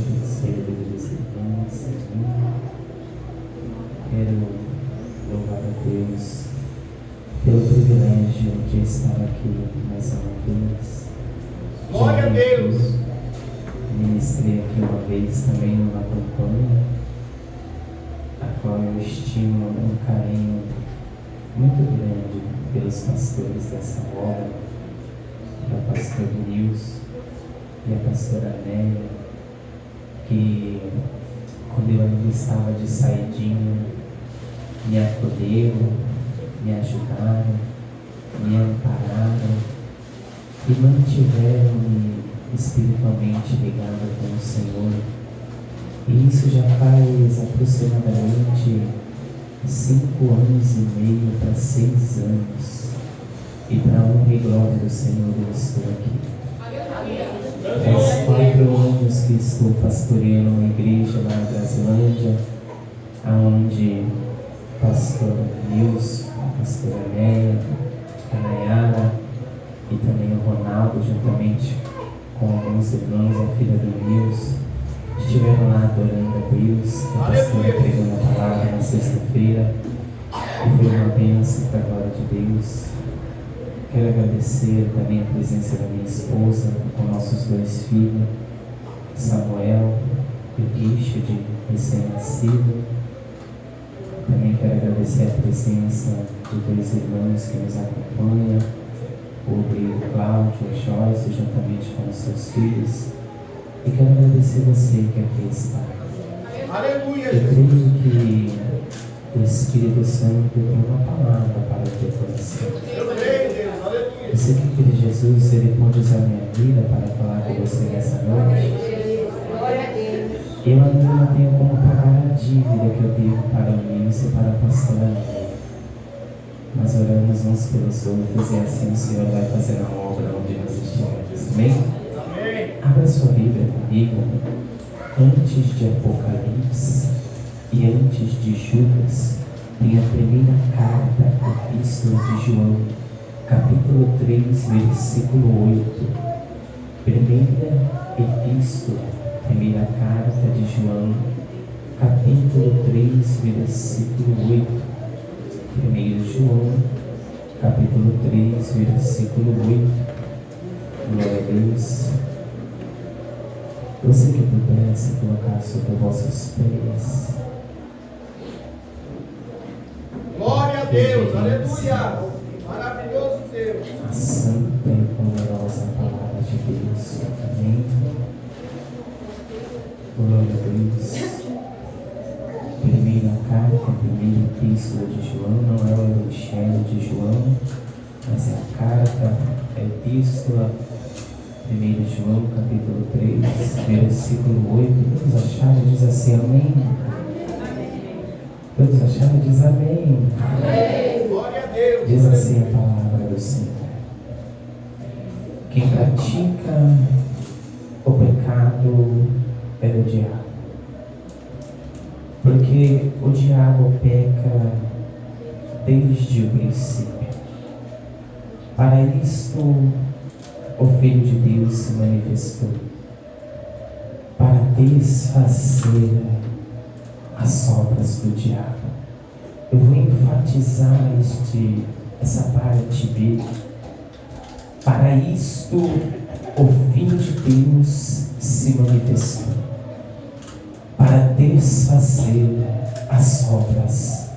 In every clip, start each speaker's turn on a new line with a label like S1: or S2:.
S1: queridos irmãos. Quero louvar a Deus pelo privilégio de estar aqui mais uma vez.
S2: Glória a Deus!
S1: Ministrei aqui uma vez também numa campanha, a qual eu estimo um carinho muito grande pelos pastores dessa obra, da pastora Nilson e a pastora Nélia, que quando eu ainda estava de saidinha, me acolheram, me ajudaram, me ampararam e mantiveram-me espiritualmente ligado com o Senhor. E isso já faz aproximadamente 5 anos e meio para 6 anos. E para a honra e glória do Senhor eu estou aqui. Faz 4 anos que estou pastoreando uma igreja lá na Brasilândia, onde o pastor Nilson, a pastora Néia, a Nayara e também o Ronaldo, juntamente com alguns irmãos, a filha do Nilson, estiveram lá adorando a Deus, a pastora pregando a palavra na sexta-feira, e foi uma bênção para a glória de Deus. Quero agradecer também a presença da minha esposa, com nossos 2 filhos, Samuel e Richard, recém-nascido. Também quero agradecer a presença de 2 irmãos que nos acompanham, o obreiro Cláudio e Joyce, juntamente com os seus filhos. E quero agradecer você que aqui está.
S2: Aleluia!
S1: Eu creio que o Espírito Santo tem uma palavra para o teu coração.
S2: Eu creio, Deus, aleluia!
S1: Você que crê em Jesus, Ele pode usar a minha vida para falar com você nessa noite. Eu ainda não tenho como pagar a dívida que eu devo para o Nilson e para a pastora Néia. Mas oramos uns pelos outros e assim o Senhor vai fazer a obra onde nós estivermos. Amém?
S2: Amém!
S1: Abra sua Bíblia comigo. Antes de Apocalipse e antes de Judas, tem a primeira carta, a Epístola de João, capítulo 3, versículo 8. Primeira Epístola, primeira carta de João, capítulo 3, versículo 8. 1 João, capítulo 3, versículo 8. Glória a Deus. Você que pudesse colocar sobre vossos pés.
S2: Glória a Deus, aleluia! Maravilhoso Deus!
S1: A santa e poderosa palavra de Deus. Amém. Glória a Deus. Primeira carta, primeira epístola de João, não é o Evangelho de João, mas é a carta, a epístola, 1 João, capítulo 3, versículo 8. Todos acharam, diz assim, amém? Todos acharam, diz amém.
S2: Amém! Glória a Deus!
S1: Diz assim a palavra do Senhor. Quem pratica o pecado é do diabo. Porque o diabo peca desde o princípio. Para isto, o Filho de Deus se manifestou, para desfazer as obras do diabo. Eu vou enfatizar essa parte B. Para isto, o Filho de Deus se manifestou, para desfazer as obras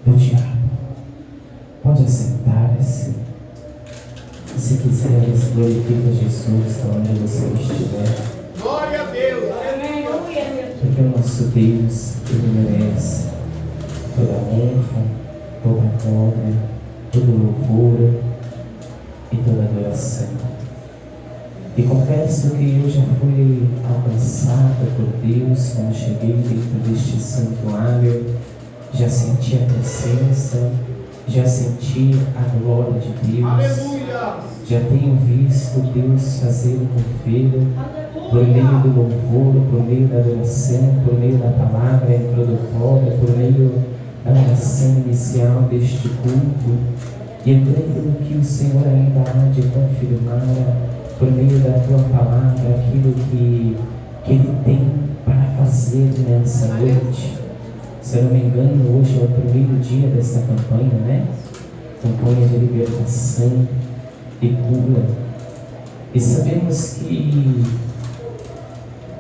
S1: do diabo. Pode assentar-se. Se quiser, glorifica Jesus onde você estiver.
S2: Glória a Deus, aleluia!
S1: Porque o nosso Deus, Ele merece toda a honra, toda a glória, todo o louvor e toda a adoração. E confesso que eu já fui alcançada por Deus quando cheguei dentro deste santuário, já senti a presença, já senti a glória de Deus,
S2: Aleluia!
S1: já tenho visto Deus fazer o mover por meio do louvor, por meio da adoração, por meio da palavra introdutória, por meio da oração inicial deste culto. E eu creio que o Senhor ainda há de confirmar por meio da tua palavra aquilo que Ele tem fazer nessa noite. Se eu não me engano, hoje é o primeiro dia dessa campanha, né? Campanha de libertação e cura. E sabemos que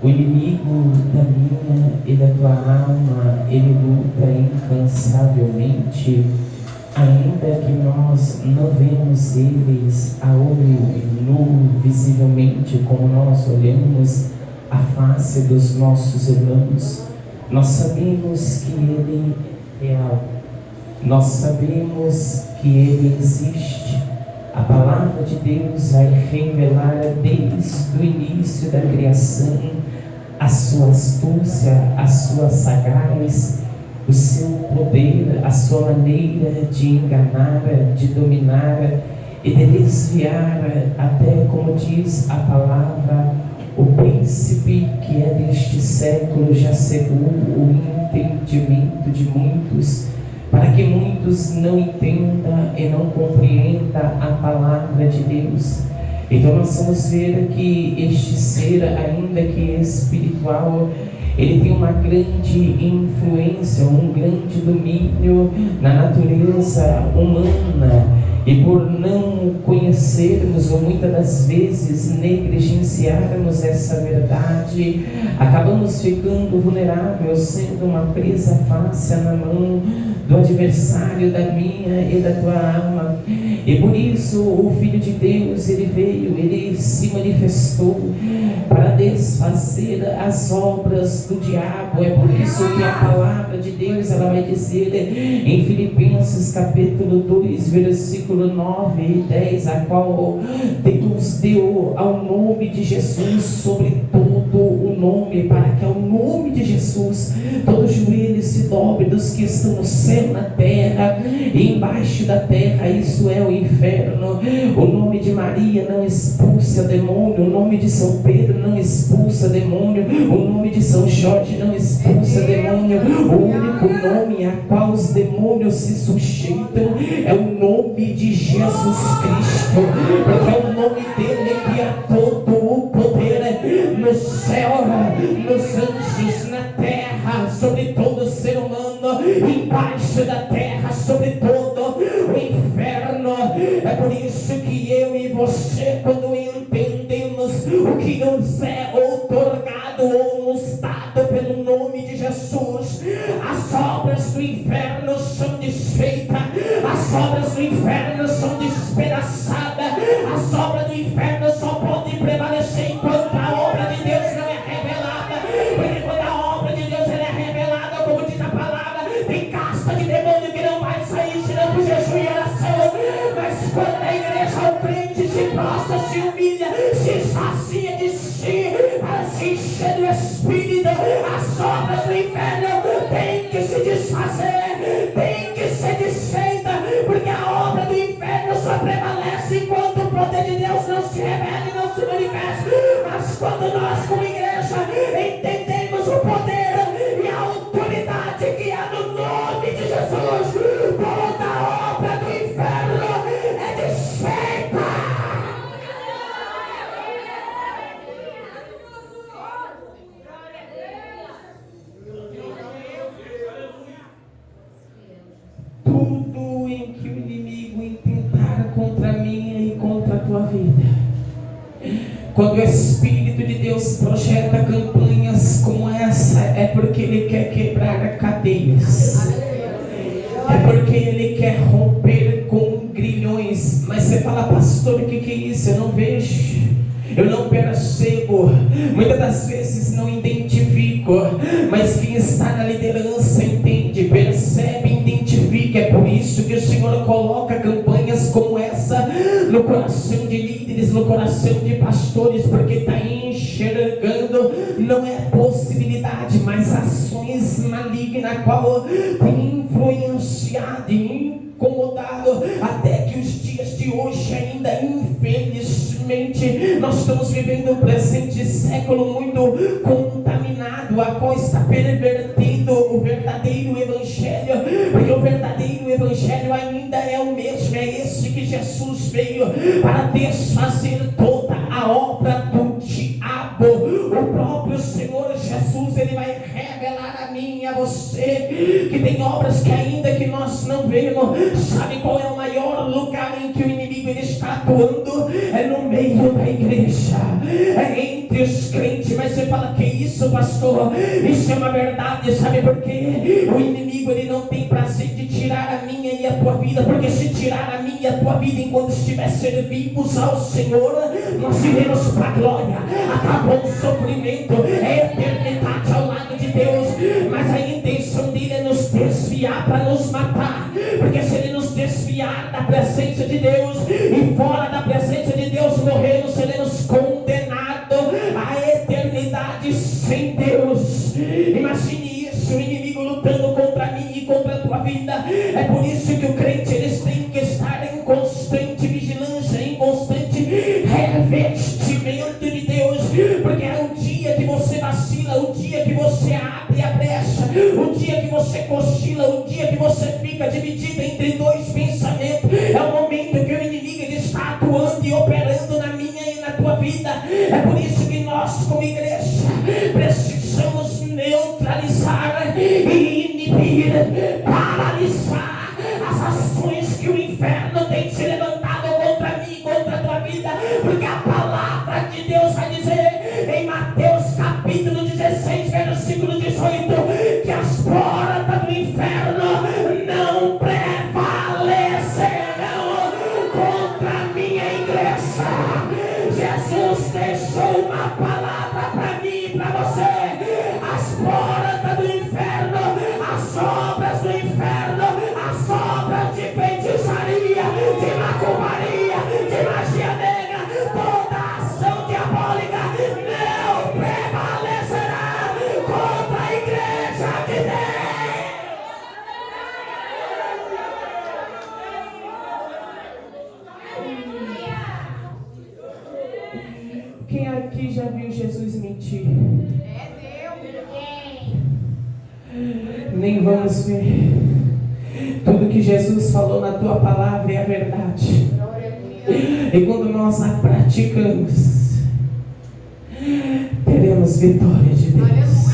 S1: o inimigo da minha e da tua alma, ele luta incansavelmente, ainda que nós não vemos eles a olho nu, visivelmente, como nós olhamos a face dos nossos irmãos. Nós sabemos que ele é real, nós sabemos que ele existe. A palavra de Deus vai revelar desde o início da criação a sua astúcia, a sua sagaz, o seu poder, a sua maneira de enganar, de dominar e de desviar, até como diz a palavra, o príncipe que é deste século já cegou o entendimento de muitos, para que muitos não entendam e não compreendam a palavra de Deus. Então nós vamos ver que este ser, ainda que espiritual, ele tem uma grande influência, um grande domínio na natureza humana. E por não conhecermos, ou muitas das vezes negligenciarmos essa verdade, acabamos ficando vulneráveis, sendo uma presa fácil na mão do adversário da minha e da tua alma. E por isso o Filho de Deus, ele veio, ele se manifestou para desfazer as obras do diabo. É por isso que a palavra de Deus, ela vai dizer em Filipenses capítulo 2, versículo 9 e 10, a qual Deus deu ao nome de Jesus sobre todo o nome, para que ao nome de Jesus todo joelho se dobre, dos que estão no céu, na terra e embaixo da terra, isso é o inferno. O nome de Maria não expulsa demônio, o nome de São Pedro não expulsa demônio, o nome de São Jorge não expulsa demônio. O único nome a qual os demônios se sujeitam é o nome de Jesus Cristo, porque é o nome dele que há todo o poder no céu, nos anjos, na terra, sobre todo ser humano, embaixo da terra, sobre todo o inferno. É por isso que eu e você, quando entendemos o que nos é outorgado ou nos dado pelo nome de Jesus, as obras do inferno são desfeitas, as obras do inferno são despedaçadas, as obras do inferno só podem prevalecer enquanto a obra de Deus não é revelada. Porque quando a obra de Deus ela é revelada, como diz a palavra, tem casta de demônio que não vai sair senão por jejum e oração. Mas quando a igreja, o crente se prostra, se humilha, se sacia de si, para se encher do Espírito, as obras do inferno têm que se desfazer, têm que ser desfeitas, porque a obra do inferno só prevalece enquanto o poder de Deus não se revela e não se manifesta. Mas quando nós, como igreja, entendemos o poder e a autoridade que há no nome de Jesus, toda a obra do inferno é desfeita. Tudo em que o inimigo intentar contra mim e contra a tua vida, quando o Espírito de Deus projeta campanhas como essa, é porque Ele quer quebrar cadeias, é porque Ele quer romper com grilhões. Mas você fala, pastor, o que é isso? Eu não vejo, eu não percebo, muitas das vezes não identifico, mas quem está na liderança entende, percebe, identifica. É por isso que o Senhor coloca campanhas como essa no coração de líderes, no coração de pastores, porque está enxergando, não é possibilidade, mas ações malignas, qual tem influenciado e incomodado até que os dias de hoje ainda, infelizmente, nós estamos vivendo um presente século muito contaminado, a qual está pervertendo o verdadeiro evangelho, porque o verdadeiro evangelho ainda é o mesmo, é esse que Jesus veio para desfazer toda a obra do diabo. O próprio Senhor Jesus, ele vai a você que tem obras que ainda que nós não vemos. Sabe qual é o maior lugar em que o inimigo ele está atuando? É no meio da igreja, é entre os crentes. Mas você fala, que isso, pastor? Isso é uma verdade. Sabe por quê? O inimigo ele não tem prazer de tirar a minha e a tua vida, porque se tirar a minha e a tua vida enquanto estiver servimos ao Senhor, nós iremos para a glória. Acabou o sofrimento, é eternidade ao lado de Deus. Mas a intenção dele é nos desviar para nos matar, porque se ele nos desviar da presença de Deus e fora da presença de Deus morremos, seremos condenados à eternidade sem Deus. Imagine isso, o inimigo lutando contra mim e contra a tua vida. É por isso que o crente eles têm que estar em constante vigilância, em constante revestimento de Deus, porque é o dia que você vacila, o dia que você abre a brecha, o dia que você cochila, o dia que você fica dividido entre dois pensamentos, é o momento que o inimigo ele está atuando e operando na minha e na tua vida. É por isso que nós como igreja precisamos neutralizar e inibir, paralisar as ações que o inferno tem se levantado contra mim e contra a tua vida, porque a palavra de Deus vai dizer em Mateus capítulo 16 versículo 18 que as portas do inferno não prevalecerão contra a minha igreja. Jesus deixou uma palavra para mim e para você. As portas do inferno, as obras do inferno, as obras de feitiçaria, de macumbaria, de magia negra, toda ação diabólica não prevalecerá contra a igreja de Deus. Quem aqui já viu Jesus mentir? Nem vamos ver. Tudo que Jesus falou na tua palavra é a verdade. E quando nós a praticamos, teremos vitória de Deus.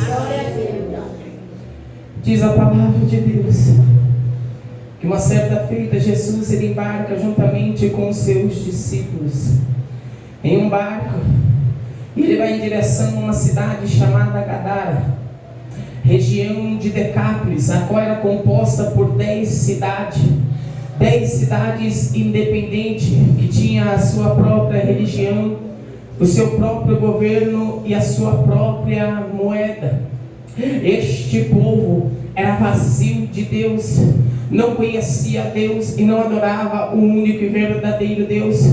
S1: Diz a palavra de Deus que uma certa feita Jesus ele embarca juntamente com os seus discípulos em um barco e ele vai em direção a uma cidade chamada Gadara, região de Decápolis, a qual era composta por 10 cidades independentes, que tinha a sua própria religião, o seu próprio governo e a sua própria moeda. Este povo era vazio de Deus, não conhecia Deus e não adorava o único e verdadeiro Deus.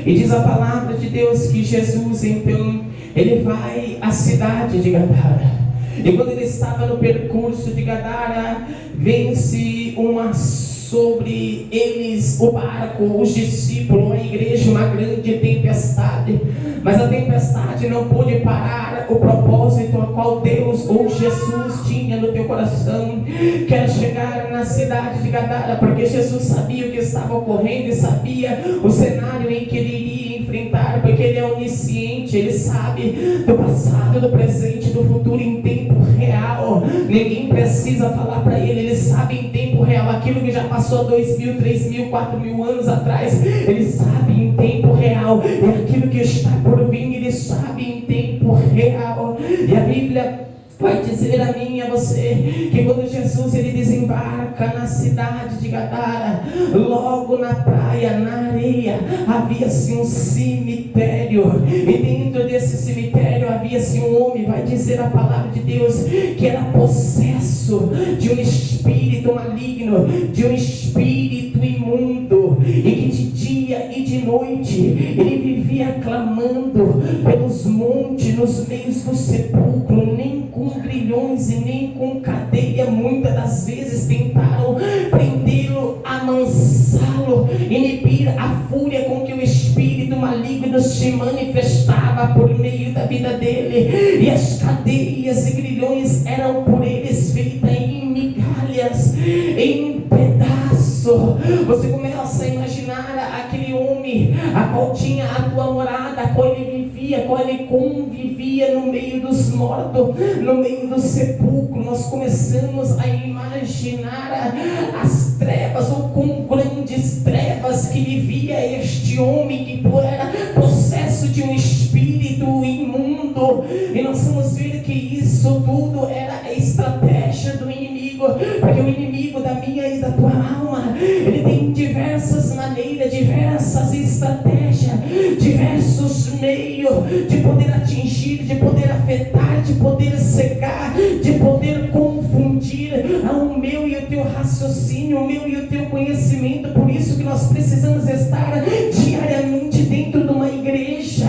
S1: E diz a palavra de Deus que Jesus então ele vai à cidade de Gadara. E quando ele estava no percurso de Gadara, vence sobre eles o barco, os discípulos, a igreja, uma grande tempestade. Mas a tempestade não pôde parar o propósito a qual Deus ou Jesus tinha no teu coração, que era chegar na cidade de Gadara, porque Jesus sabia o que estava ocorrendo e sabia o cenário em que ele iria enfrentar, porque ele é onisciente, ele sabe do passado, do presente, do futuro em tempo real. Ninguém precisa falar para ele, ele sabe em tempo real aquilo que já passou 2.000, 3.000, 4.000 anos atrás. Ele sabe em tempo real, e aquilo que está por vir, ele sabe em tempo real. E a Bíblia vai dizer a mim e a você que quando Jesus ele desembarca na cidade de Gadara, logo na praia, na areia, havia-se um cemitério, e dentro desse cemitério havia-se um homem, vai dizer a palavra de Deus, que era possesso de um espírito maligno, de um espírito imundo, e que de dia e de noite ele vivia clamando pelos montes, nos meios do sepulcro. Nem com grilhões e nem com cadeia muitas das vezes tentaram prendê-lo, amansá-lo, inibir a fúria com que o espírito maligno se manifestava por meio da vida dele. E as cadeias e grilhões eram por eles feitas em migalhas, em pedaço. Você começa a imaginar aquele homem a qual tinha a tua morada, a qual ele vivia vivia, quando ele convivia no meio dos mortos, no meio do sepulcro, nós começamos a imaginar as trevas, ou com grandes trevas que vivia este homem que era possesso de um espírito imundo. E nós vamos ver que isso tudo era a estratégia do inimigo, porque o inimigo da minha e da tua alma, ele tem diversas maneiras, diversas estratégias, diversos meios de poder atingir, de poder afetar, de poder cegar, de poder confundir o meu e o teu raciocínio, o meu e o teu conhecimento. Por isso que nós precisamos estar diariamente dentro de uma igreja,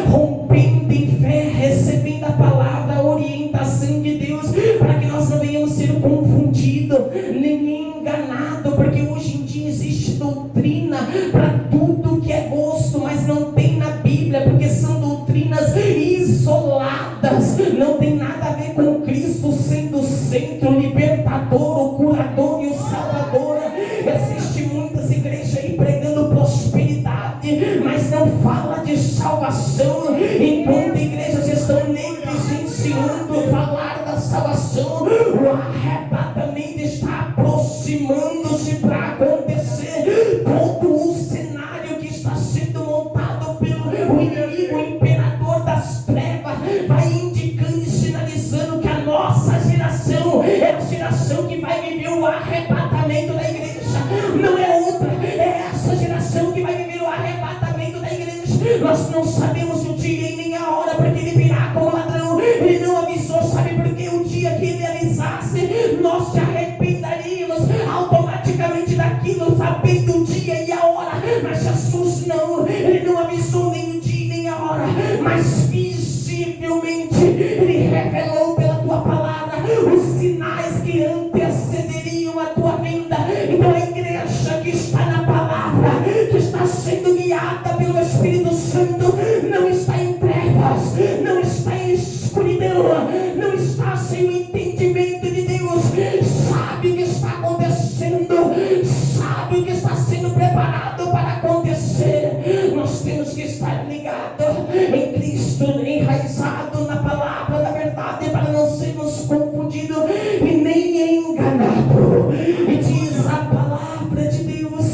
S1: rompendo em fé, recebendo a palavra, a orientação de Deus, para que nós não venhamos ser confundidos, nem enganados, porque hoje em dia existe doutrina para tudo que é gosto, mas não tem na Bíblia, porque são doutrinas isoladas, não tem nada a ver com Cristo sendo o centro, o libertador, o curador e o salvador. Existem muitas igrejas aí pregando prosperidade, mas não fala de salvação, enquanto igrejas estão negligenciando falar da salvação. O arrebatamento está aproximando-se para acontecer. Todo o cenário que está sendo montado pelo inimigo, o imperador das trevas, vai indicando e sinalizando que a nossa geração é a geração que vai viver o arrebatamento da igreja. Não é outra, é essa geração que vai viver o arrebatamento da igreja. Nós não sabemos o dia e nem a hora, porque ele virá como ladrão. Ele não avisou, sabe por quê? O dia que ele avisasse, nós te arrependeríamos automaticamente daquilo, sabendo o dia e a hora. Mas Jesus não, ele não avisou nem o dia nem a hora, mas visivelmente ele revelou pela tua palavra os sinais que antecederiam a tua vinda. Então a igreja que está na palavra, que está sendo guiada pelo Espírito Santo, não está em trevas, não está em escuridão, não está sem o entendimento de Deus, sabe o que está acontecendo, sabe o que está sendo preparado para acontecer. Nós temos que estar ligados em Cristo, enraizado na palavra da verdade, para não sermos confundidos e nem enganados. E diz a palavra de Deus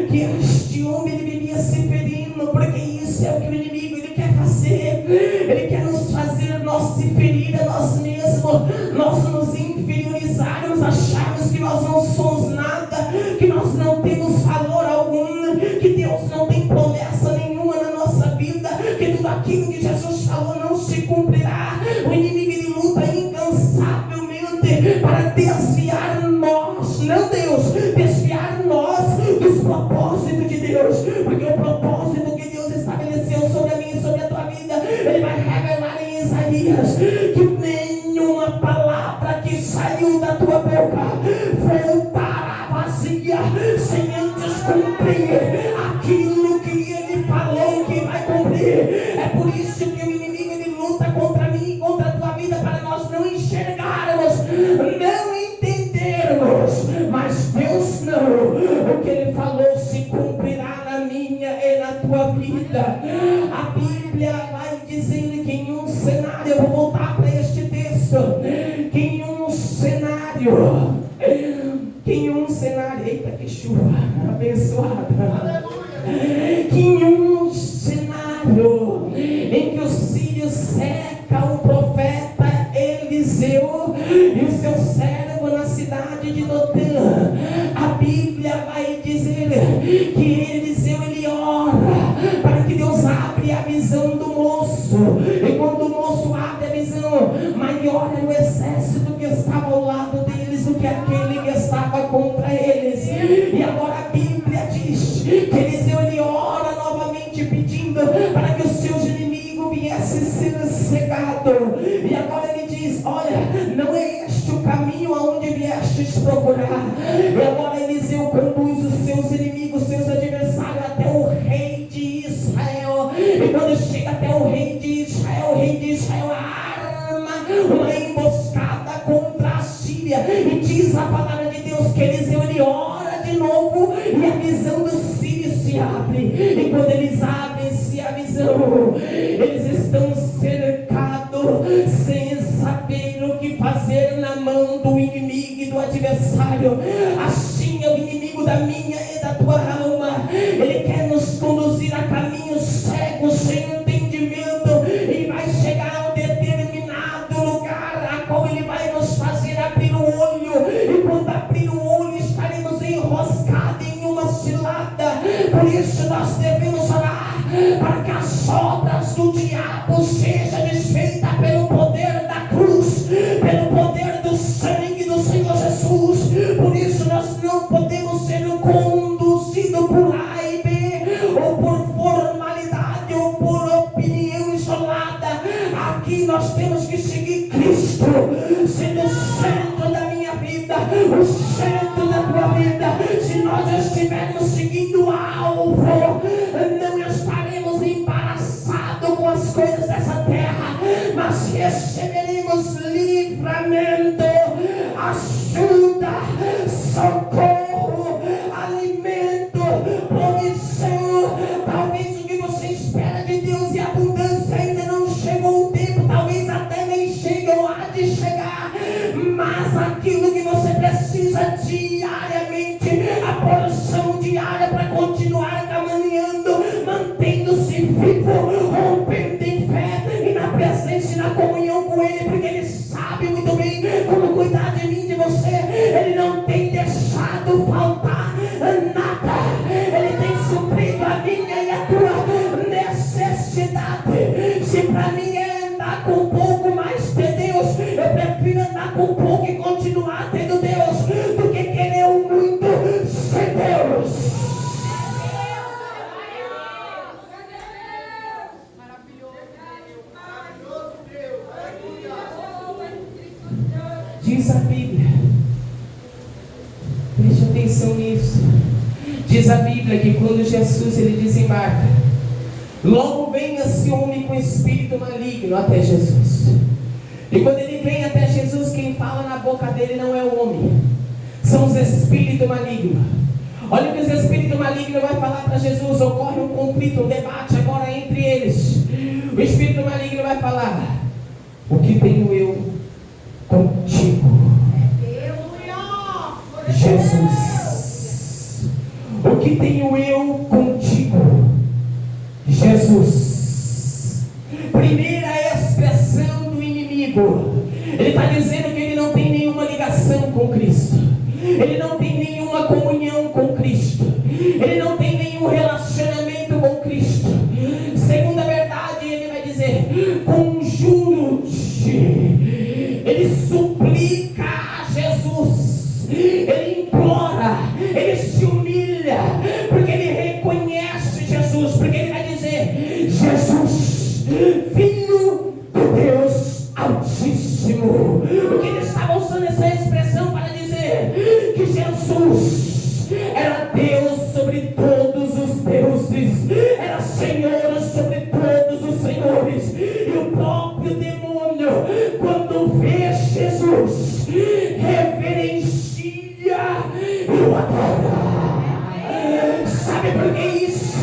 S1: que este homem ele vivia se ferindo, porque isso é o que o inimigo ele quer fazer. Ele quer nos fazer nós se ferir a nós mesmos, nós nos inferiorizarmos, acharmos que nós não somos nada, que nós não temos valor algum, que Deus não tem promessa nenhuma na nossa vida, que tudo aquilo que Jesus falou não se cumprirá. O inimigo ele luta incansavelmente para desviar nós, não Deus, desviar nós dos propósitos de Deus, porque o propósito que Deus estabeleceu sobre a minha e sobre a tua vida, ele vai revelar em Isaías que nenhuma palavra que saiu da tua boca voltará vazia sem antes cumprir aquilo que ele falou que vai cumprir. É por isso que o inimigo ele luta contra mim e contra a tua vida, para nós não enxergarmos, não entendermos, mas Deus não, o que ele falou se cumprirá na minha e na tua vida. A Bíblia vai dizer que em um cenário, eu vou voltar para este texto, que em um cenário, eita que chuva abençoada, que em um cenário em que os sírios secam o profeta Eliseu e o seu servo na cidade de Dotã, a Bíblia vai dizer que Eliseu ele ora para que Deus abre a visão do moço, e quando o moço abre a visão, maior era o exército que estava ao lado deles do que aquele que estava contra eles. E agora a Bíblia diz que Eliseu ele ora novamente pedindo para que os seus inimigos viessem ser cegados. E agora ele diz: olha, não é este o caminho aonde viestes procurar. E agora Eliseu conduz os seus inimigos, seus adversários, até o rei de Israel. E quando chega até o rei de Israel arma uma emboscada contra a Síria. E diz a palavra de Deus que Eliseu ele ora de novo, e a visão dos sírios se abre. E quando eles abrem-se a visão, Eles estão cercados, sem saber o que fazer na mão do inimigo e do adversário. Assim é o inimigo da minha e da tua alma. Ele quer nos conduzir a caminhos cegos, sem entendimento, e vai chegar a um determinado lugar a qual ele vai nos fazer abrir o olho, e quando abrir o olho estaremos enroscados em uma cilada. Por isso nós devemos orar para que as obras do diabo sejam desfeitas pelo poder da cruz, pelo poder do sangue do Senhor Jesus. Por isso nós não podemos ser conduzidos por A e B, ou por formalidade, ou por opinião isolada. Aqui nós temos que seguir Cristo, sendo o centro da minha vida, o centro da tua vida. Se nós estivermos seguindo o alvo, não estaremos embaraçados com as coisas dessa terra, mas receberemos livramento, ajuda, socorro, alimento, provisão. Talvez o que você espera de Deus e abundância ainda não chegou o tempo, talvez até nem chegue ou há de chegar, mas aquilo que você precisa diariamente, a porção diária para continuar caminhando, mantendo-se vivo, rompendo em fé e na presença e na comunhão com Ele, porque Ele sabe muito bem como cuidar de mim, de você. Ele não tem deixado faltar nada, Ele tem suprido a minha e a tua necessidade. Se para mim é andar com pouco, mais ter Deus, eu prefiro andar com pouco e continuar tendo Deus, do que querer o muito sem Deus. Diz a Bíblia, preste atenção nisso. Diz a Bíblia que quando Jesus ele desembarca, logo vem esse homem com espírito maligno até Jesus. E quando ele vem até Jesus, quem fala na boca dele não é o homem, são os espíritos malignos. Olha o que os espíritos malignos vai falar para Jesus. Ocorre um conflito, um debate agora entre eles. O espírito maligno vai falar: o que tenho eu contigo, Jesus? O que tenho eu contigo, Jesus? Primeira expressão do inimigo. Ele está dizendo que ele não tem nenhuma ligação com Cristo, ele não tem nenhuma comunhão com Cristo, ele não tem nenhum relacionamento com Cristo. Segunda verdade, ele vai dizer: conjuro-te. Ele suplica a Jesus, ele implora, ele se humilha, porque ele reconhece Jesus, porque ele vai dizer: Jesus, Filho de Deus Altíssimo. Porque ele estava usando essa expressão para dizer que Jesus era Deus sobre todos os deuses, era Senhor sobre todos os senhores. E o próprio demônio, quando vê Jesus, reverencia e o adora. Sabe por que isso?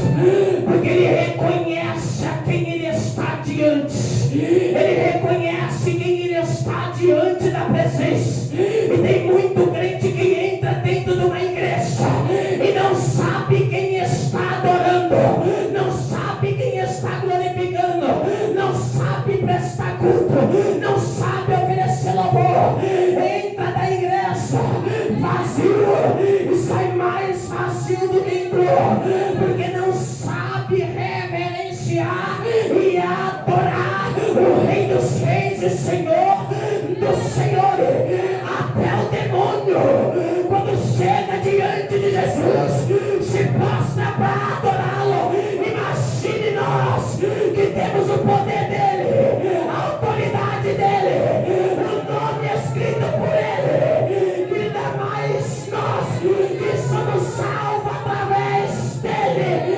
S1: Porque ele reconhece a quem ele está diante, ele reconhece quem ele está diante da presença. E tem muito crente que entra dentro de uma igreja e não sabe quem está adorando, não sabe quem está glorificando, não sabe prestar culto, não sabe oferecer louvor. Entra da igreja vazio e sai mais vazio do que entrou, porque não sabe reverenciar e adorar o Rei dos Reis e Senhor dos Senhores. Até o demônio, quando chega diante de Jesus, se prostra para adorá-lo. Imagine nós que temos o poder dele, a autoridade dele, o nome escrito por ele, e ainda mais nós que somos salvos através dele.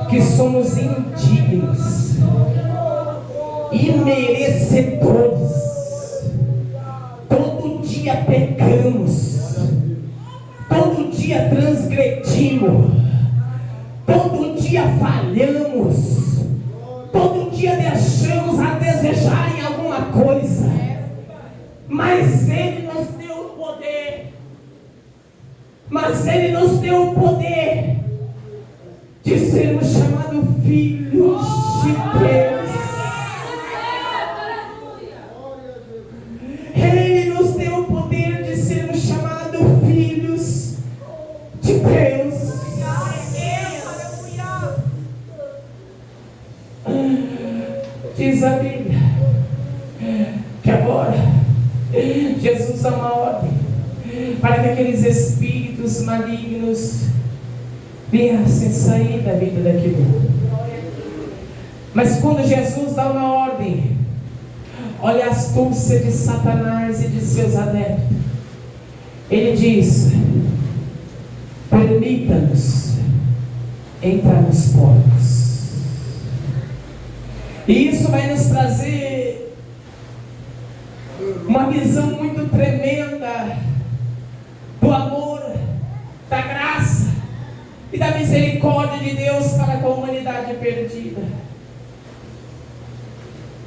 S1: que somos indignos, imerecedores. Todo dia pecamos, todo dia transgredimos, todo dia falhamos, todo dia deixamos a desejar em alguma coisa, mas Ele nos deu o poder, de sermos chamados filhos de Deus. Ele nos deu o poder de sermos chamados filhos de Deus. Diz a Bíblia que agora Jesus dá uma ordem para que aqueles espíritos malignos viessem sair da vida daquele mundo. Mas quando Jesus dá uma ordem, olha a astúcia de Satanás e de seus adeptos. Ele diz: permita-nos entrar nos porcos. E isso vai nos trazer uma visão muito tremenda do amor, da graça e da misericórdia de Deus para com a humanidade perdida.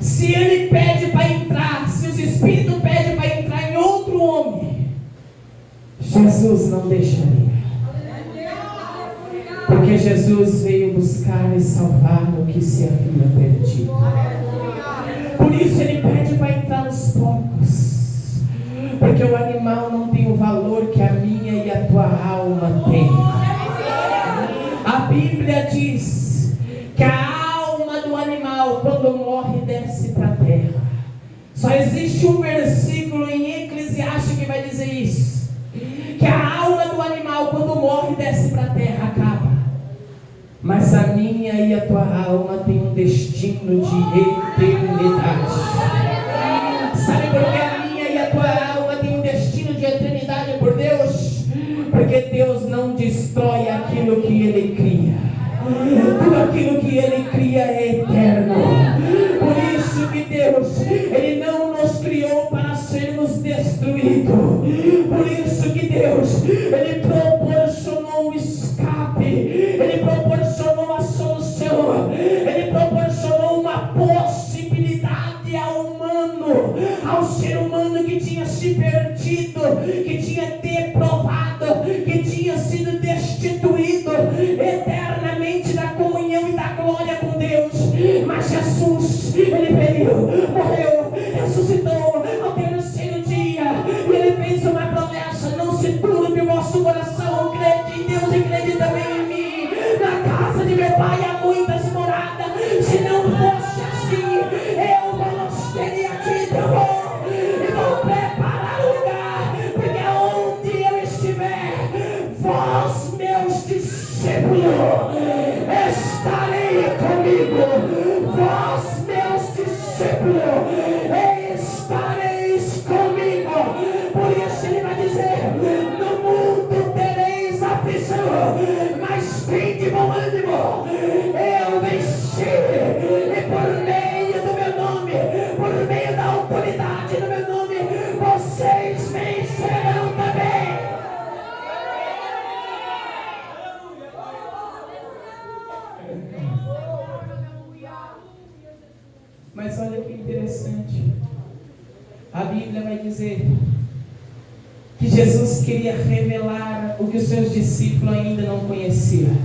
S1: Se Ele pede para entrar, se os Espíritos pedem para entrar em outro homem, Jesus não deixaria. Porque Jesus veio buscar e salvar o que se havia perdido. Por isso Ele pede para entrar nos porcos, porque o animal não tem o valor que a minha e a tua alma tem. A Bíblia diz que a alma do animal, quando morre, desce para a terra. Só existe um versículo em Eclesiastes que vai dizer isso, que a alma do animal, quando morre, desce para a terra, acaba. Mas a minha e a tua alma tem um destino de eternidade. Sabe por que a minha e a tua alma tem um destino de eternidade por Deus? Porque Deus não destrói aquilo que Ele cria. Tudo aquilo que Ele cria é eterno. Por isso que Deus, Ele não nos criou para sermos destruídos. Por isso que Deus, Ele proporcionou um escape, Ele proporcionou a solução, Ele proporcionou uma possibilidade ao humano, ao ser humano que tinha se perdido, que tinha deprovado, que tinha sido destituído eternamente da comunhão e da glória com Deus. Mas Jesus, Ele veio, morreu, ressuscitou ao terceiro dia, e Ele fez uma promessa: não se turbe o vosso coração, crede em Deus e crede também em mim. Na casa de meu Pai há muitas moradas, se não fosse assim, eu vos teria dito: eu vou e vou preparar lugar, porque onde eu estiver, vós, meus discípulos, estarei comigo. Vós, meus discípulos, estareis comigo. Por isso Ele vai dizer: no mundo tereis aflição, mas tende bom ânimo, eu venci. E por meio do meu nome, por meio da autoridade do meu nome, vocês vencerão também. Mas olha que interessante, a Bíblia vai dizer que Jesus queria revelar o que os seus discípulos ainda não conheciam.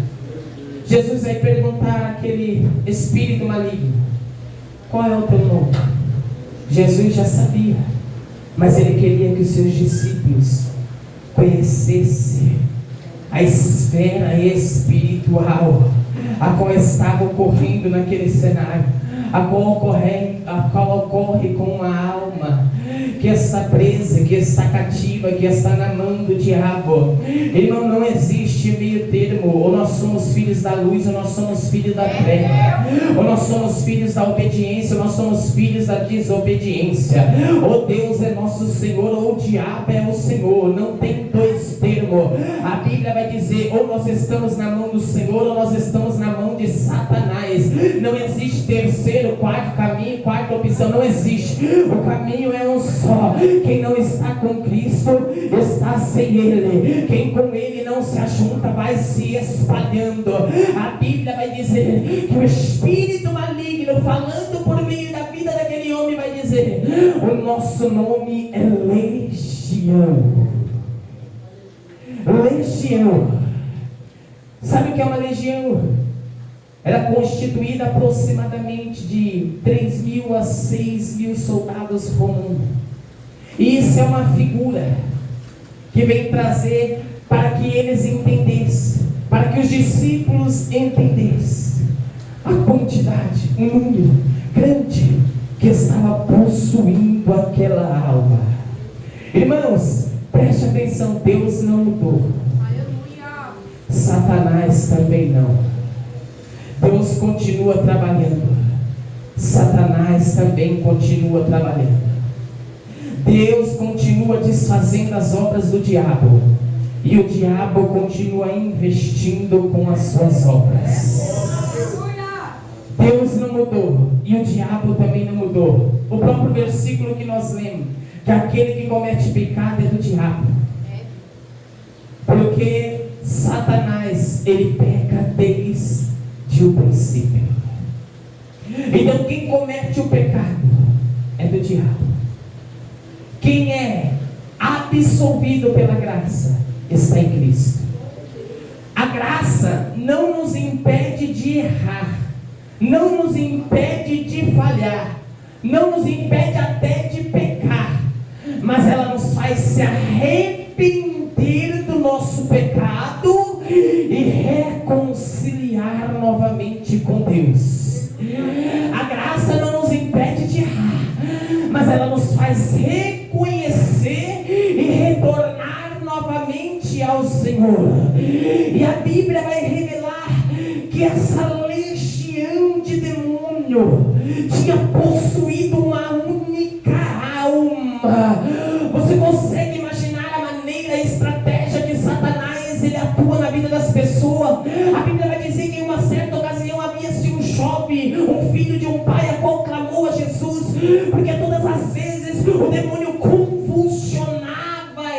S1: Jesus vai perguntar àquele espírito maligno: qual é o teu nome? Jesus já sabia, mas Ele queria que os seus discípulos conhecessem a esfera espiritual a qual estava ocorrendo naquele cenário, a qual ocorre com uma alma que está presa, que está cativa, que está na mão do diabo. Irmão, não existe meio termo. Ou nós somos filhos da luz, ou nós somos filhos da treva. Ou nós somos filhos da obediência, ou nós somos filhos da desobediência. Ou Deus é nosso Senhor, ou o diabo é o Senhor. Não tem dois termo. A Bíblia vai dizer, ou nós estamos na mão do Senhor, ou nós estamos na mão de Satanás. Não existe terceiro, quarto caminho, quarta opção, não existe. O caminho é um só. Quem não está com Cristo, está sem Ele. Quem com Ele não se ajunta, vai se espalhando. A Bíblia vai dizer que o espírito maligno, falando por meio da vida daquele homem, vai dizer, o nosso nome é legião. Legião. Sabe o que é uma legião? Era constituída aproximadamente de 3.000 a 6.000 soldados romanos. E isso é uma figura que vem trazer para que eles entendessem, para que os discípulos entendessem a quantidade, um número grande que estava possuindo aquela alma. Irmãos, preste atenção, Deus não mudou. Aleluia. Satanás também não. Deus continua trabalhando. Satanás também continua trabalhando. Deus continua desfazendo as obras do diabo. E o diabo continua investindo com as suas obras. Deus não mudou. E o diabo também não mudou. O próprio versículo que nós lemos, que aquele que comete pecado é do diabo. Porque Satanás, ele peca desde o princípio. Então quem comete o pecado é do diabo. Quem é absolvido pela graça está em Cristo. A graça não nos impede de errar, não nos impede de falhar, não nos impede até de pecar, mas ela nos faz se arrepender do nosso pecado e reconciliar novamente com Deus. A graça não nos impede de errar, mas ela nos faz reconhecer e retornar novamente ao Senhor. E a Bíblia vai revelar que essa legião de demônio tinha possuído uma única alma. Você consegue imaginar a maneira, a estratégia que Satanás ele atua na vida das pessoas? A Bíblia vai dizer que em uma certa ocasião havia-se um jovem, um filho de um pai, a qual clamou a Jesus, porque todas as vezes o demônio convulsionava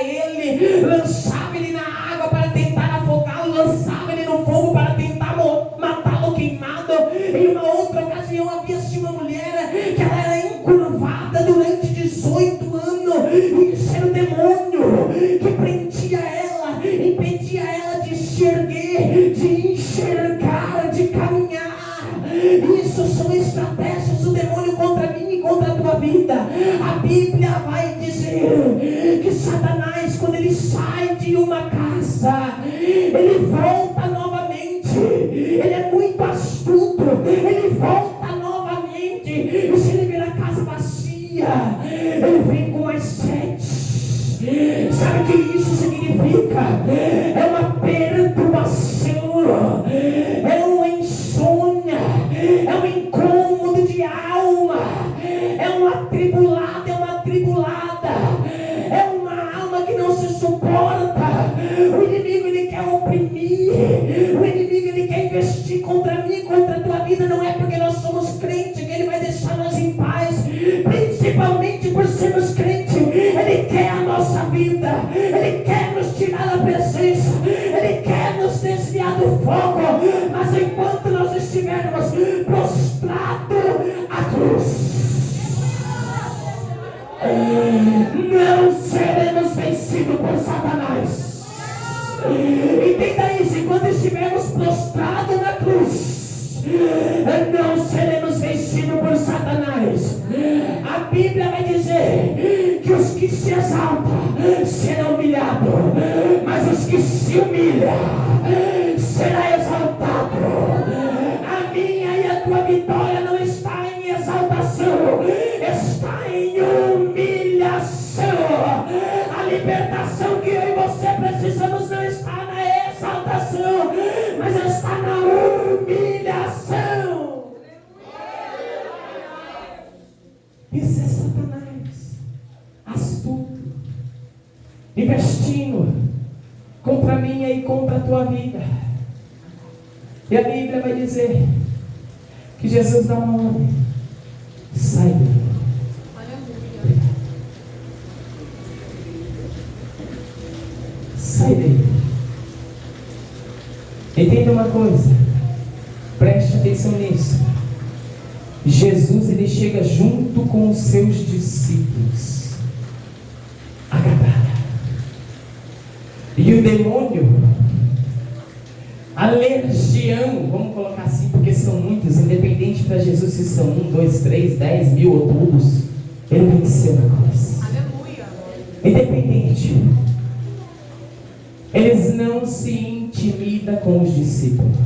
S1: ele, lançava ele na água para tentar afogá-lo, lançava ele no fogo para tentar matá-lo queimado. Em uma outra ocasião havia-se uma mulher que ela era encurvada durante 18 anos, e isso era o demônio que prendia ela, impedia ela de enxergar, de caminhar. Isso são estratégias do demônio contra mim e contra a tua vida. A Bíblia vai dizer que Satanás, quando ele sai de uma casa, ele volta novamente. Ele é muito astuto, ele volta novamente. E se ele vir a casa vazia, ele vem com mais sede. Sabe o que isso significa? É uma perturbação, é uma insônia, é um incômodo de alma, é uma atribulada, é uma alma que não se suporta. O inimigo ele quer oprimir, o inimigo ele quer investir contra mim, contra a tua vida. Não é porque nós somos crentes que ele vai deixar nós em paz, principalmente por sermos crentes. Ele quer a nossa vida, ele quer nos tirar da presença, ele quer nos desviar do fogo. Mas enquanto nós estivermos prostrados à cruz, não seremos vencidos por Satanás. Entenda isso, enquanto estivermos prostrados na cruz, não seremos vencidos por Satanás. A Bíblia vai dizer que os que se exaltam serão humilhados, mas os que se humilham será exaltado. A minha e a tua vitória não está em exaltação, está em humilhação. A libertação que eu e você precisamos não está na exaltação, mas está na humilhação. Isso é Satanás, astuto, investindo contra a tua vida. E a Bíblia vai dizer que Jesus dá uma ordem: sai dele. Sai dele. Entenda uma coisa, preste atenção nisso. Jesus, ele chega junto com os seus discípulos a Gadara. E o demônio, a legião, vamos colocar assim, porque são muitos, independente para Jesus se são 1, 2, 3, 10 mil ou todos, ele venceu na cruz.
S3: Aleluia.
S1: Independente. Eles não se intimidam com os discípulos.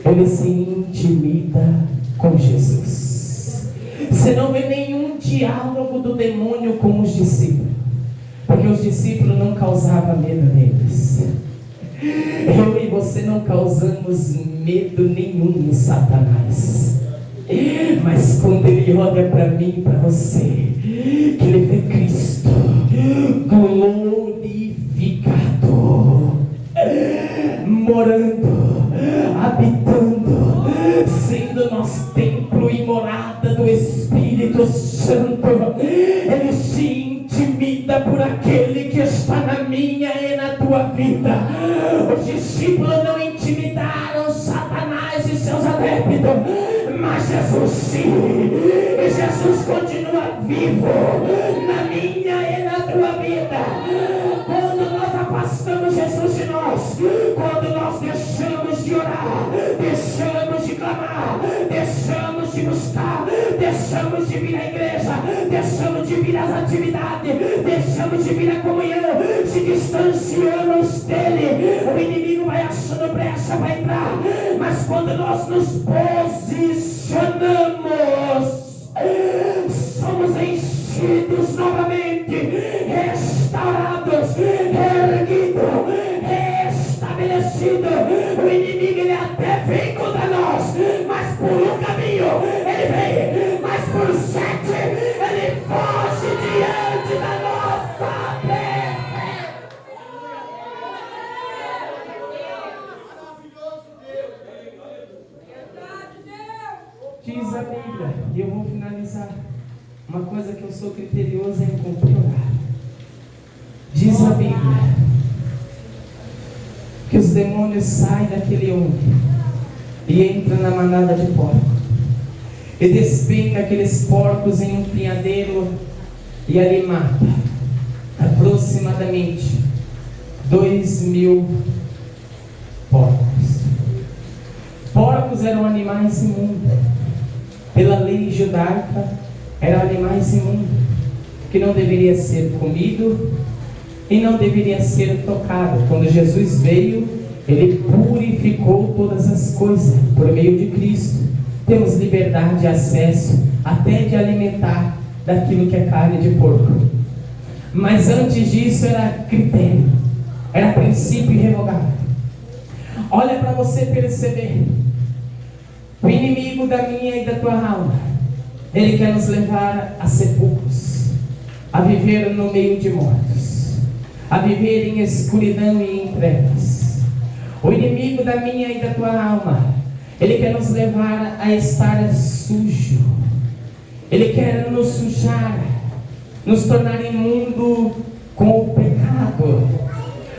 S1: Ele se intimida com Jesus. Você não vê nenhum diálogo do demônio com os discípulos, porque os discípulos não causavam medo neles. Eu e você não causamos medo nenhum em Satanás. Mas quando ele olha para mim e para você, que ele vê Cristo glorificado, morando, habitando, sendo nosso templo e morada do Espírito Santo, ele se intimida por aquele que está na minha e na tua vida. Os discípulos não intimidaram Satanás e seus adeptos, mas Jesus sim. E Jesus continua vivo na minha e na tua vida. Quando nós afastamos Jesus de nós, quando nós deixamos de orar, deixamos de clamar, deixamos de buscar, deixamos de vir à igreja, deixamos de vir às atividades, deixamos de vir à comunhão, se distanciamos dele, o inimigo vai achando brecha, vai entrar. Mas quando nós nos posicionamos, somos enchidos novamente, restaurados, erguidos, restabelecidos. O inimigo, ele até vem contra nós, mas por um caminho ele vem, mas por 7 ele foge diante da nossa presença. Diz a Bíblia, e eu vou finalizar, uma coisa que eu sou criterioso em cumprir orar. Diz a Bíblia que os demônios saem daquele homem e entram na manada de porcos, e despenca aqueles porcos em um pinhadeiro e ali mata aproximadamente 2.000 porcos. Porcos eram animais imundos. Pela lei judaica, eram animais imundos, que não deveria ser comido e não deveria ser tocado. Quando Jesus veio, ele purificou todas as coisas por meio de Cristo. Temos liberdade de acesso até de alimentar daquilo que é carne de porco. Mas antes disso era critério, era princípio irrevogável. Olha para você perceber. O inimigo da minha e da tua alma, ele quer nos levar a sepulcros, a viver no meio de mortos, a viver em escuridão e em trevas. O inimigo da minha e da tua alma, ele quer nos levar a estar sujo. Ele quer nos sujar, nos tornar imundo com o pecado.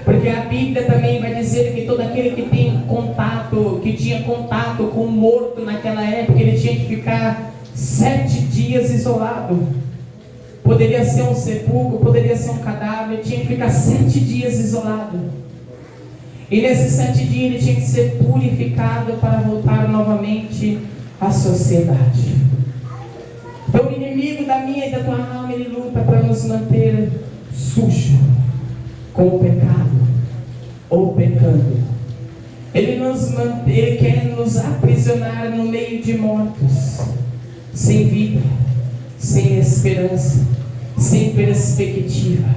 S1: Porque a Bíblia também vai dizer que todo aquele que tem contato, que tinha contato com o morto naquela época, ele tinha que ficar 7 dias isolado. Poderia ser um sepulcro, poderia ser um cadáver, ele tinha que ficar 7 dias isolado. E nesses 7 dias ele tinha que ser purificado para voltar novamente à sociedade. Então o inimigo da minha e da tua alma, ele luta para nos manter sujo com o pecado ou pecando. Ele quer nos aprisionar no meio de mortos, sem vida, sem esperança, sem perspectiva.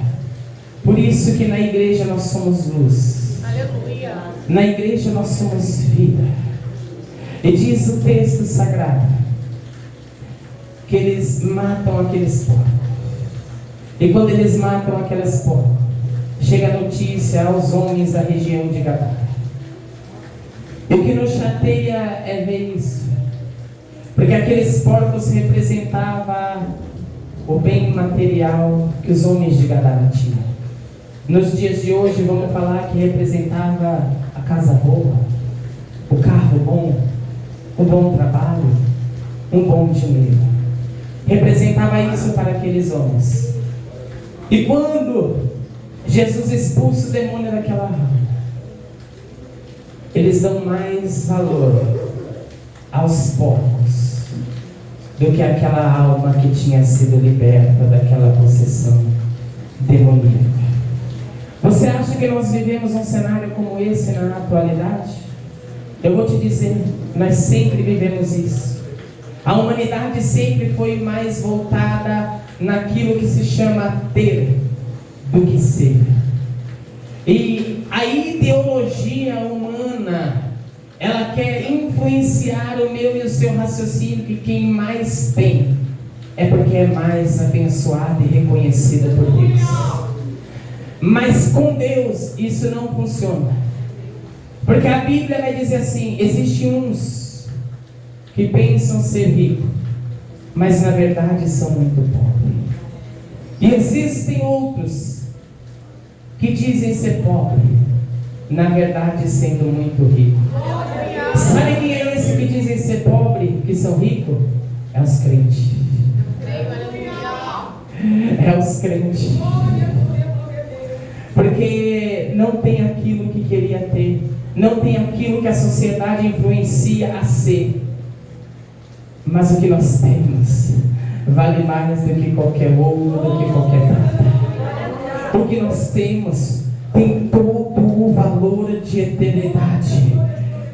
S1: Por isso que na igreja nós somos luz.
S3: Aleluia.
S1: Na igreja nós somos vida. E diz o texto sagrado que eles matam aqueles porcos. E quando eles matam aqueles porcos, chega a notícia aos homens da região de Gadara. E o que nos chateia é ver isso, porque aqueles porcos representavam o bem material que os homens de Gadara tinham. Nos dias de hoje vamos falar que representava a casa boa, o carro bom, o bom trabalho, um bom dinheiro. Representava isso para aqueles homens. E quando Jesus expulsa o demônio daquela alma, eles dão mais valor aos porcos do que aquela alma que tinha sido liberta daquela possessão demoníaca. Você acha que nós vivemos um cenário como esse na atualidade? Eu vou te dizer, nós sempre vivemos isso. A humanidade sempre foi mais voltada naquilo que se chama ter do que ser. E a ideologia humana, ela quer influenciar o meu e o seu raciocínio que quem mais tem é porque é mais abençoada e reconhecida por Deus. Mas com Deus isso não funciona, porque a Bíblia vai dizer assim: existem uns que pensam ser ricos, mas na verdade são muito pobres, e existem outros que dizem ser pobre, na verdade sendo muito rico. Sabe quem é esse que dizem ser pobre, que são ricos? É os crentes. É os crentes. Porque não tem aquilo que queria ter, não tem aquilo que a sociedade influencia a ser. Mas o que nós temos vale mais do que qualquer ouro, do que qualquer prata. O que nós temos tem todo o valor de eternidade,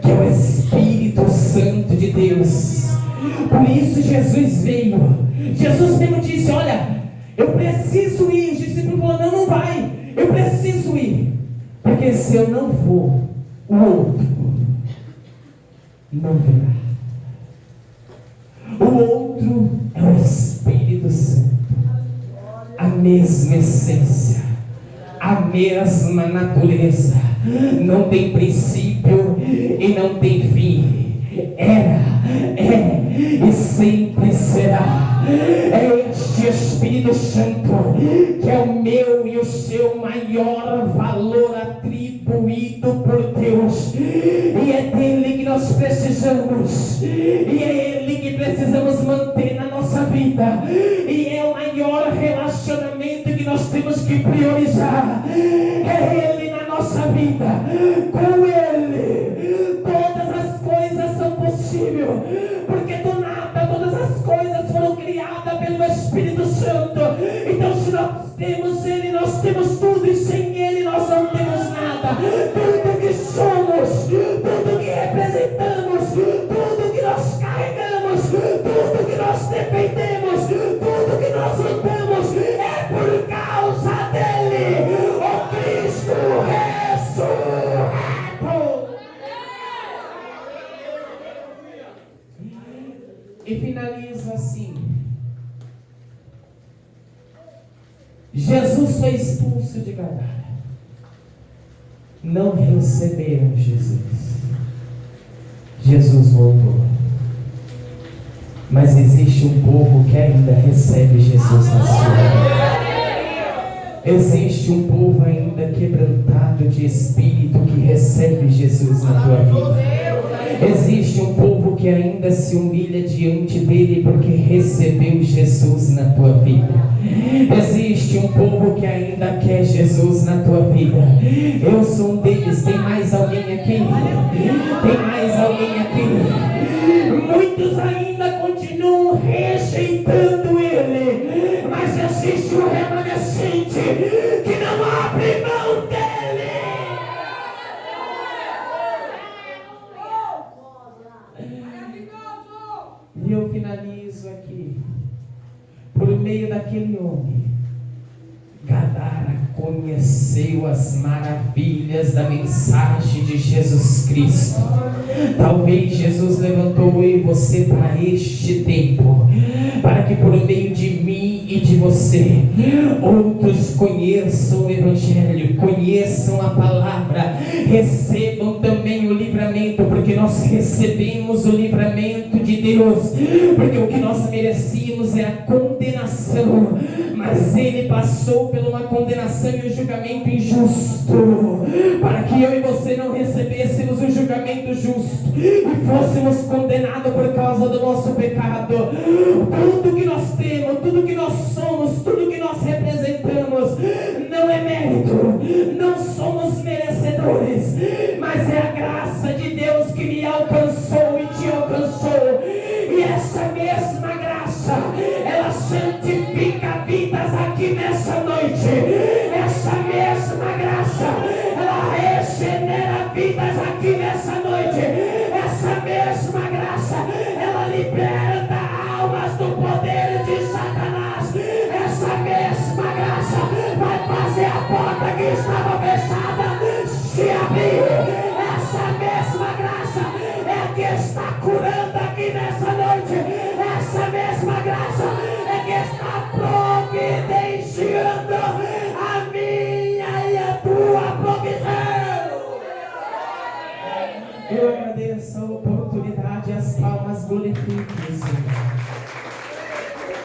S1: que é o Espírito Santo de Deus. Por isso Jesus veio. Jesus mesmo disse: olha, eu preciso ir. Os discípulos falaram: não vai. Eu preciso ir, porque se eu não for, o outro não virá. O outro é o Espírito Santo, a mesma essência, a mesma natureza, não tem princípio e não tem fim. Era, é e sempre será. É este Espírito Santo que é o meu e o seu maior valor atribuído por Deus, e é dele que nós precisamos, e é ele que precisamos manter na nossa vida, e é o maior relacionamento que nós temos que priorizar. É ele na nossa vida. Com ele todas as coisas são possíveis, porque do nada todas as coisas foram criadas pelo Espírito Santo. Então, se nós temos ele, nós temos tudo, e sem ele nós não temos nada. Tudo que somos, tudo que representamos, tudo que nós carregamos, tudo que nós defendemos, tudo que nós lutamos, é por causa dele, o Cristo ressurreto. E finaliza assim: Jesus foi expulso de Gadara. Não receberam Jesus. Jesus voltou. Mas existe um povo que ainda recebe Jesus na sua vida. Existe um povo ainda quebrantado de espírito que recebe Jesus na tua vida. Existe um povo que ainda se humilha diante dele porque recebeu Jesus na tua vida. Existe um povo que ainda quer Jesus na tua vida. Eu sou um deles. Tem mais alguém aqui? Tem mais alguém aqui? Muitos ainda continuam rejeitando ele, mas existe um remanescente que não abre mão dele. E eu finalizo aqui. Por meio daquele homem, Gadara conheceu as maravilhas da mensagem de Jesus Cristo. Talvez Jesus levantou eu e você para este tempo, para que por meio de mim e de você, outros conheçam o Evangelho, conheçam a palavra, recebam também o livramento, porque nós recebemos o livramento de Deus, porque o que nós merecíamos é a condenação, mas Ele passou por uma condenação e um julgamento injusto, para que eu e você não recebêssemos um julgamento justo e fôssemos condenados por causa do nosso pecado. Tudo que nós temos, tudo que nós somos, tudo que nós representamos, não é mérito, não somos merecedores, mas é a graça de Deus que me alcançou e te alcançou, e essa mesma graça, ela santifica vidas aqui nessa noite, essa mesma graça, ela regenera vidas aqui nessa noite, essa mesma graça, ela liberta almas do poder de Satanás, essa mesma graça vai fazer a porta que estava fechada se abrir, essa mesma graça é que está curando aqui nessa noite, essa mesma graça é que está providenciando a minha e a tua provisão. Eu agradeço a oportunidade, as palmas glorifiquem, Senhor.